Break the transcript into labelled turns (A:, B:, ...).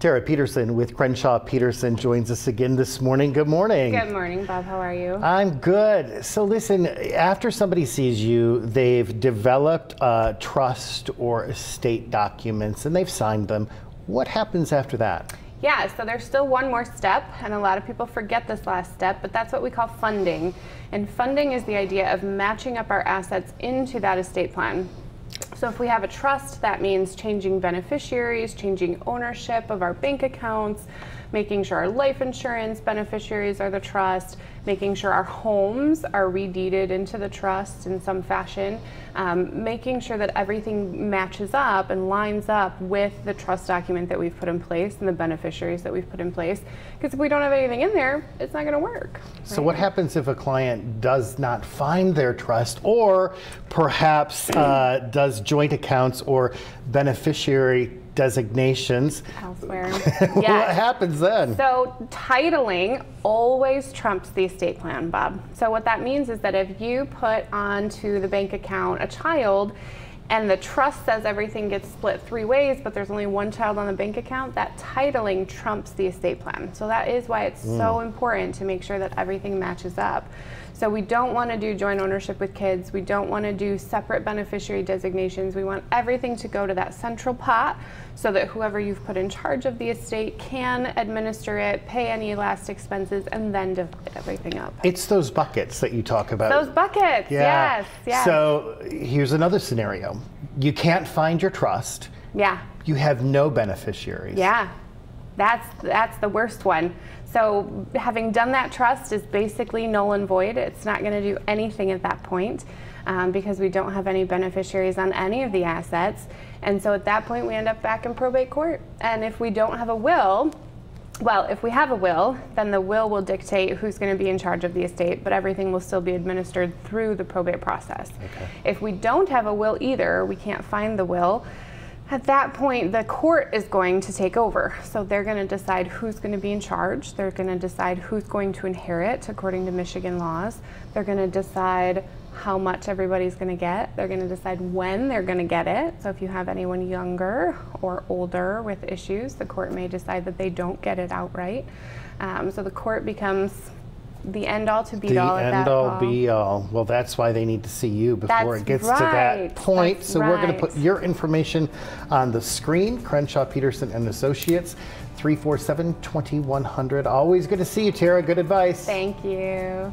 A: Tara Peterson with Crenshaw Peterson joins us again this morning. Good morning.
B: Good morning, Bob. How are you?
A: I'm good. So listen, after somebody sees you, they've developed trust or estate documents and they've signed them. What happens after that?
B: Yeah, so there's still one more step, and a lot of people forget this last step, but that's what we call funding. And funding is the idea of matching up our assets into that estate plan. So if we have a trust, that means changing beneficiaries, changing ownership of our bank accounts, making sure our life insurance beneficiaries are the trust, making sure our homes are redeeded into the trust in some fashion, making sure that everything matches up and lines up with the trust document that we've put in place and the beneficiaries that we've put in place. Because if we don't have anything in there, it's not going to work.
A: So what happens if a client does not find their trust, or perhaps does joint accounts or beneficiary designations
B: elsewhere?
A: What happens then?
B: So titling always trumps the estate plan, Bob. So what that means is that if you put onto the bank account a child and the trust says everything gets split 3 ways, but there's only one child on the bank account, that titling trumps the estate plan. So that is why it's so important to make sure that everything matches up. So we don't want to do joint ownership with kids. We don't want to do separate beneficiary designations. We want everything to go to that central pot so that whoever you've put in charge of the estate can administer it, pay any last expenses, and then divide everything up.
A: It's those buckets that you talk about.
B: Those buckets,
A: yeah.
B: Yes, yes.
A: So here's another scenario. You can't find your trust.
B: Yeah.
A: You have no beneficiaries.
B: Yeah. That's the worst one. So having done that trust is basically null and void. It's not going to do anything at that point because we don't have any beneficiaries on any of the assets. And so at that point we end up back in probate court. And if we don't have a will, well, if we have a will, then the will dictate who's going to be in charge of the estate, but everything will still be administered through the probate process. Okay. If we don't have a will either, we can't find the will, at that point, the court is going to take over. So they're going to decide who's going to be in charge. They're going to decide who's going to inherit according to Michigan laws. They're going to decide how much everybody's going to get. They're going to decide when they're going to get it. So if you have anyone younger or older with issues, the court may decide that they don't get it outright. So the court becomes the end-all to be-all at that
A: The end-all be-all. Well, that's why they need to see you before it gets to that point. So we're going to put your information on the screen. Crenshaw Peterson and Associates, 347-2100. Always good to see you, Tara. Good advice.
B: Thank you.